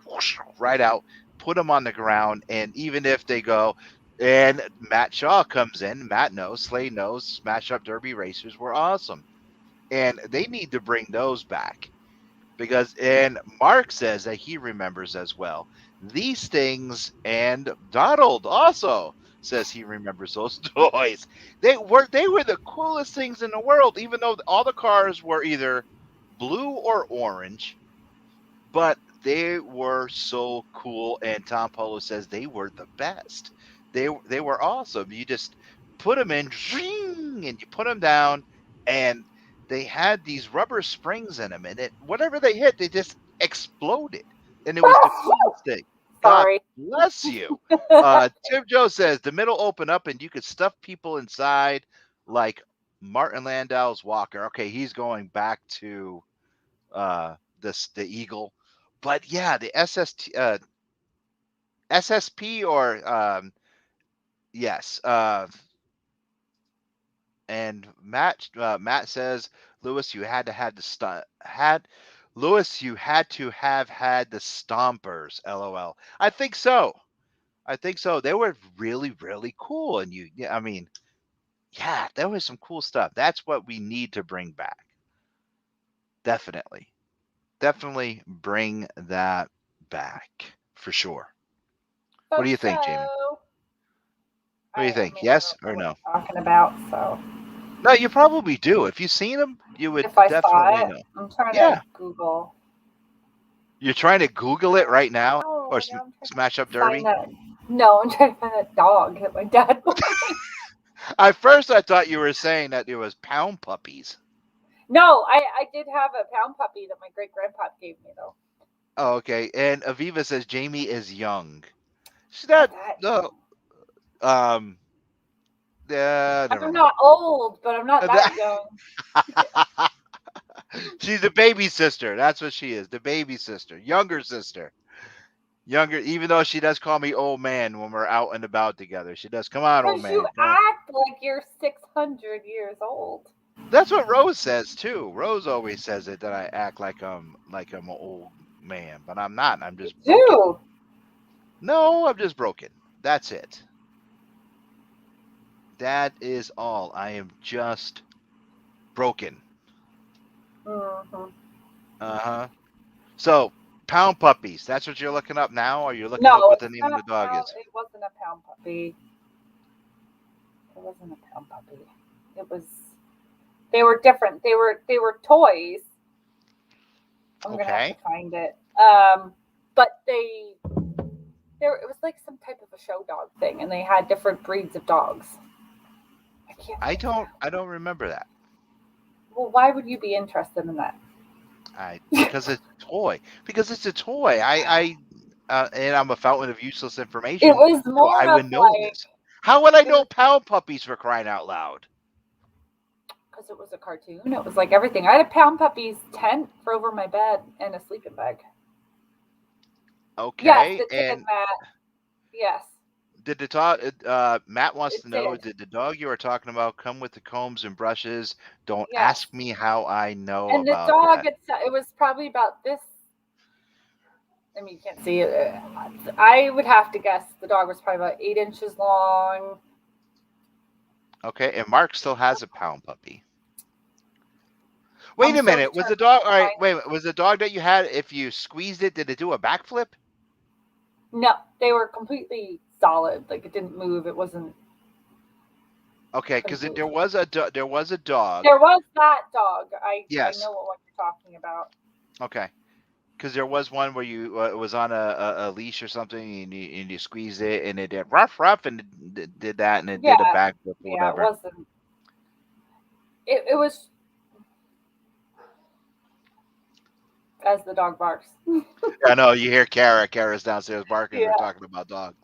right out, put them on the ground, and even if they go, and Matt Shaw comes in, Matt knows, Slade knows, Smash Up Derby Racers were awesome. And they need to bring those back. Because, and Mark says that he remembers as well. These things, and Donald also says he remembers those toys. They were the coolest things in the world, even though all the cars were either blue or orange. But they were so cool, and Tom Polo says they were the best. They were awesome. You just put them in, and you put them down, and they had these rubber springs in them, and whatever they hit, they just exploded. And it was the coolest thing. Sorry. God bless you. Tim Joe says the middle opened up, and you could stuff people inside like Martin Landau's Walker. Okay, he's going back to the Eagle. But yeah, the SSP or yes. And Matt says, Lewis, you had to have the stompers. LOL. I think so. They were really, really cool, and there was some cool stuff. That's what we need to bring back. Definitely bring that back for sure. What do you think, Jamie? What do you think? Yes or no? Talking about so. No, you probably do. If you've seen them, you would if I definitely saw it, know. I'm trying to Google. You're trying to Google it right now, or Smash Up Derby? No, I'm trying to find that dog that my dad. At first, I thought you were saying that there was pound puppies. No, I did have a pound puppy that my great grandpa gave me though. Oh, okay. And Aviva says Jamie is young. She's not. No. I'm not old, but I'm not that young. She's the baby sister. That's what she is. The baby sister. Younger sister. Younger, even though she does call me old man when we're out and about together. She does. Come on, old man. You act like you're 600 years old. That's what Rose says too. Rose always says it, that I act like I'm an old man, but I'm not. I'm just broken. No, I'm just broken. That's it. That is all. I am just broken. So, pound puppies. That's what you're looking up now, or you're looking up what the name of the dog is? It wasn't a pound puppy. It wasn't a pound puppy. It was. They were different. They were toys. I'm gonna have to find it. But it was like some type of a show dog thing, and they had different breeds of dogs. I don't remember that. Well, why would you be interested in that? Because it's a toy. Because it's a toy. And I'm a fountain of useless information. It was more. So I would know this. How would I know pound puppies, for crying out loud? Because it was a cartoon. It was like everything. I had a pound puppy's tent for over my bed and a sleeping bag. Okay. Yes, the ticket mat. Yes. Did the dog? Matt wants It to know: did. did the dog you were talking about come with the combs and brushes? Don't Yes. ask me how I know And the about dog, that. it was probably about this. I mean, you can't see it. I would have to guess the dog was probably about 8 inches long. Okay, and Mark still has a pound puppy. Wait I'm a so minute. Was the determined dog to all right? find- Wait a minute. Was the dog that you had, if you squeezed it, did it do a backflip? No, they were completely solid. Like it didn't move. It wasn't. Okay, because couldn't there move. was a dog. There was that dog. I Yes. know what you're talking about. Okay. Because there was one where you it was on a leash or something, and you squeezed it, and it did rough, and it did that, and it did a backflip or Yeah, whatever. it wasn't. It was as the dog barks. I know you hear Kara. Kara's downstairs barking. Yeah. We're talking about dogs.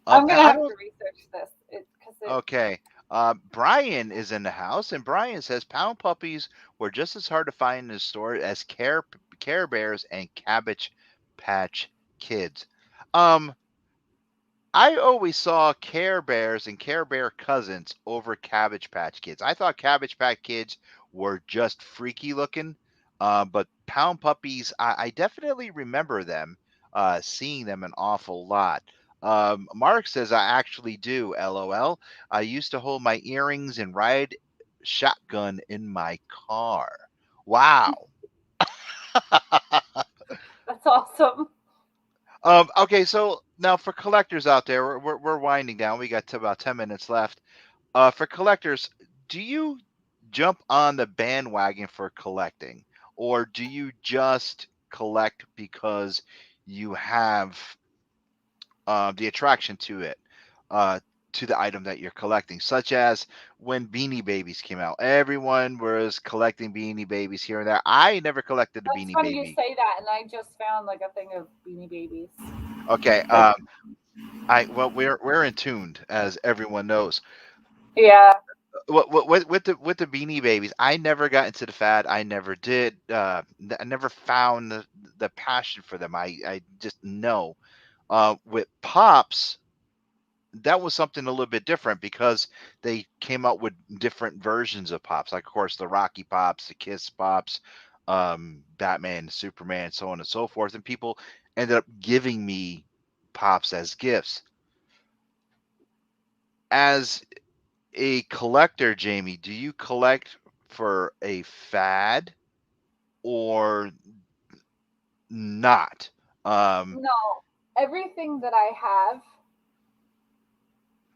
I'm gonna I have don't. to research this. Okay. Brian is in the house, and Brian says pound puppies were just as hard to find in the store as Care Bears and Cabbage Patch Kids. I always saw Care Bears and Care Bear cousins over Cabbage Patch Kids. I thought Cabbage Patch Kids were just freaky looking, but pound puppies, I definitely remember them, seeing them an awful lot. Mark says, I actually do, LOL. I used to hold my earrings and ride shotgun in my car. Wow. That's awesome. Okay, so now for collectors out there, we're winding down. We got to about 10 minutes left. For collectors, do you jump on the bandwagon for collecting, or do you just collect because you have the attraction to it, to the item that you're collecting? Such as when Beanie Babies came out, everyone was collecting Beanie Babies here and there. I never collected the That's Beanie funny Baby. you say that, and I just found like a thing of Beanie Babies. Okay, we're in tuned, as everyone knows. Yeah. With the Beanie Babies, I never got into the fad. I never did. I never found the passion for them. I just know. With Pops, that was something a little bit different because they came out with different versions of Pops. Like, of course, the Rocky Pops, the Kiss Pops, Batman, Superman, so on and so forth. And people ended up giving me Pops as gifts. As a collector, Jamie, do you collect for a fad or not? No, everything that I have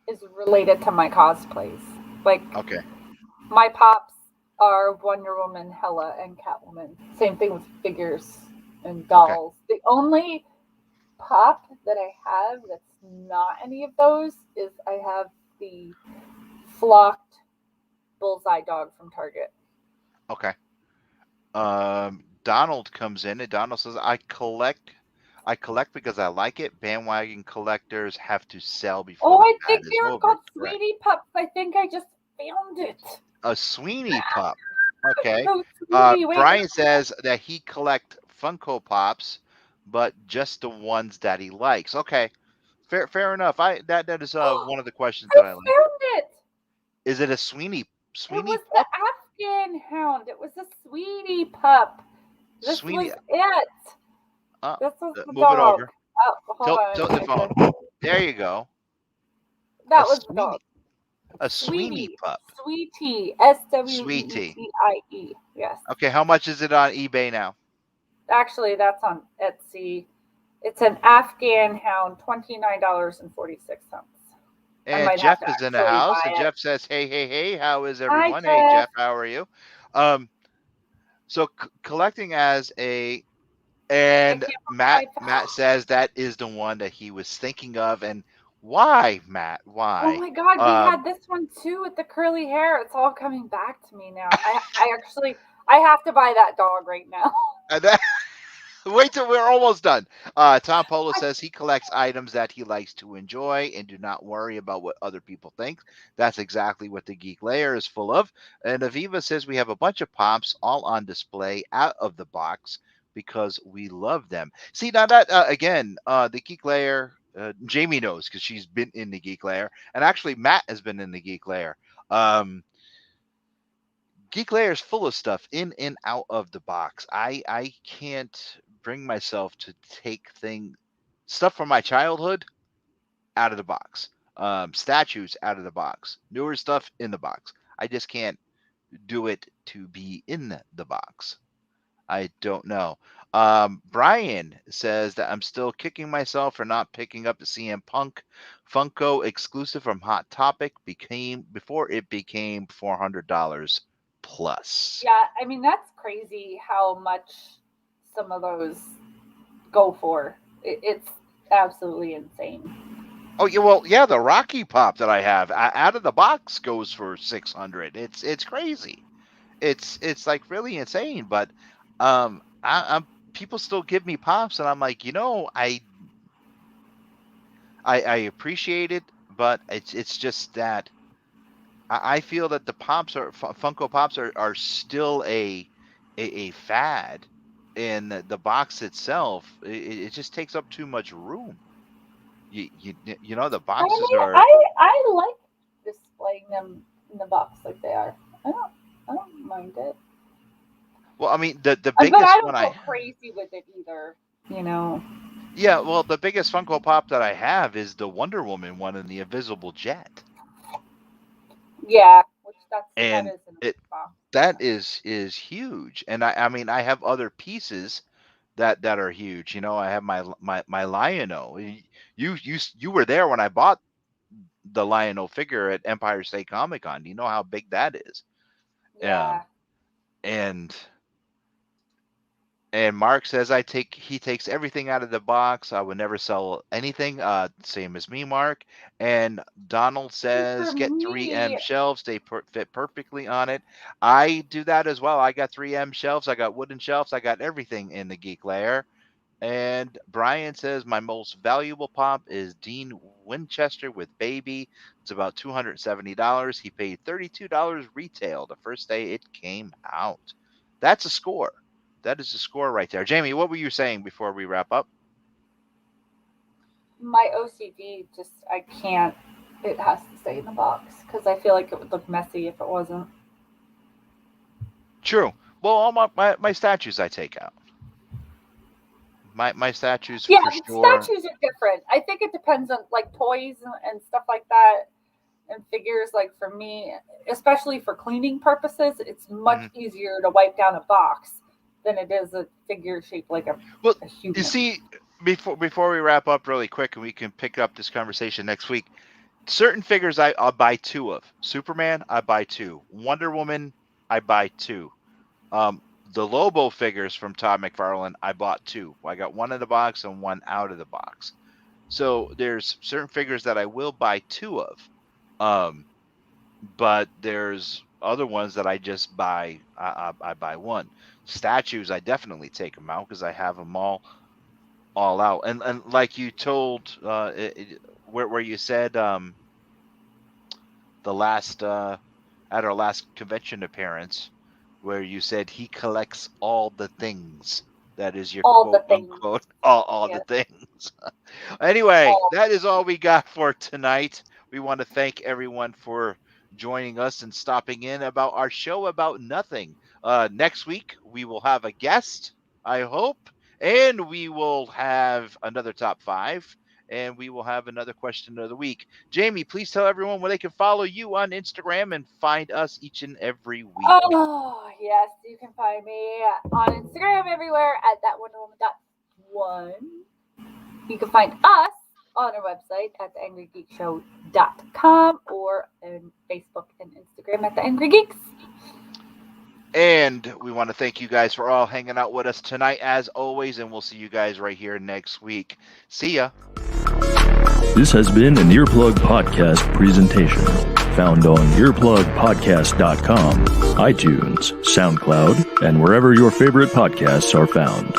is related to my cosplays. Like, okay, my Pops are Wonder Woman, Hela, and Catwoman. Same thing with figures and dolls. The only Pop that I have that's not any of those is I have the flocked bullseye dog from Target. Okay. Donald comes in and Donald says, I collect because I like it. Bandwagon collectors have to sell before I think the fad is they're over. called Correct. Sweetie Pups. I think I just found it. A Sweeney Pup. Okay. No, Sweetie, wait. Brian says that he collect Funko Pops, but just the ones that he likes. Okay. Fair enough. That is one of the questions I that I like. found it. Is it a Sweeney It Pup? was the Afghan hound. It was a Sweetie Pup. This Sweeney. was it. This was the Move dog. it over. Oh, hold on. Tilt the phone. There you go. That was the dog. A Sweeney Pup. Sweetie. SWEETIE. Yes. Okay, how much is it on eBay now? Actually, that's on Etsy. It's an Afghan hound, $29.46. And Jeff is in the house, and Jeff says, hey, how is everyone? Hi, Hey, Jeff, how are you? So collecting as and Matt says that is the one that he was thinking of. And why, Matt? Why? Oh my God, we had this one too with the curly hair. It's all coming back to me now. I have to buy that dog right now. Wait till we're almost done. Tom Polo says he collects items that he likes to enjoy and do not worry about what other people think. That's exactly what the Geek Layer is full of. And Aviva says we have a bunch of Pops all on display out of the box because we love them. See, now that, again, the Geek Layer Jamie knows because she's been in the Geek Lair, and actually Matt has been in the Geek Lair. Geek Lair is full of stuff in and out of the box. I can't bring myself to take stuff from my childhood out of the box. Statues out of the box. Newer stuff in the box. I just can't do it to be in the box. I don't know. Brian says that I'm still kicking myself for not picking up the CM Punk Funko exclusive from Hot Topic before it became $400 plus. Yeah, I mean, that's crazy how much some of those go for. It's absolutely insane. Oh yeah, well yeah, the Rocky Pop that I have out of the box goes for $600. It's crazy. It's like really insane. But I'm people still give me pops, and I'm like, I appreciate it, but it's just that I feel that the pops Funko Pops are still a fad, and the box itself it just takes up too much room. The boxes are. I like displaying them in the box like they are. I don't mind it. Well, I mean, the biggest but I don't one go crazy with it either. Yeah, well, the biggest Funko Pop that I have is the Wonder Woman one in the Invisible Jet. Yeah, that is huge. And I mean, I have other pieces that are huge. I have my Lion-O. You were there when I bought the Lion-O figure at Empire State Comic Con. Do you know how big that is? Yeah. And Mark says he takes everything out of the box. I would never sell anything. Same as me, Mark. And Donald says get 3M shelves. They fit perfectly on it. I do that as well. I got 3M shelves. I got wooden shelves. I got everything in the Geek Lair. And Brian says my most valuable pop is Dean Winchester with Baby. It's about $270. He paid $32 retail the first day it came out. That's a score. That is a score right there. Jamie, what were you saying before we wrap up? My OCD I can't. It has to stay in the box because I feel like it would look messy if it wasn't. True. Well, all my statues I take out. My statues, yeah, for sure. Statues are different. I think it depends on like toys and stuff like that, and figures. Like for me, especially for cleaning purposes, it's much easier to wipe down a box than it is a figure shaped like a human. You see, before we wrap up really quick, and we can pick up this conversation next week. Certain figures I'll buy 2 of. Superman, I buy 2. Wonder Woman, I buy 2. The Lobo figures from Todd McFarlane, I bought 2. I got 1 in the box and 1 out of the box. So there's certain figures that I will buy 2 of. But there's other ones that I just buy. I buy 1. Statues, I definitely take them out because I have them all out. And like you told, where you said the last at our last convention appearance, where you said he collects all the things. That is your quote unquote all the things. Anyway, that is all we got for tonight. We want to thank everyone for joining us and stopping in about our show about nothing. Next week we will have a guest, I hope, and we will have another top 5, and we will have another question of the week. Jamie, please tell everyone where they can follow you on Instagram and find us each and every week. Oh, yes. You can find me on Instagram everywhere at thatwonderwoman.1. You can find us on our website at theangrygeekshow.com or on Facebook and Instagram at The Angry Geeks. And we want to thank you guys for all hanging out with us tonight, as always, and we'll see you guys right here next week. See ya. This has been an Earplug Podcast presentation, found on earplugpodcast.com, iTunes, SoundCloud, and wherever your favorite podcasts are found.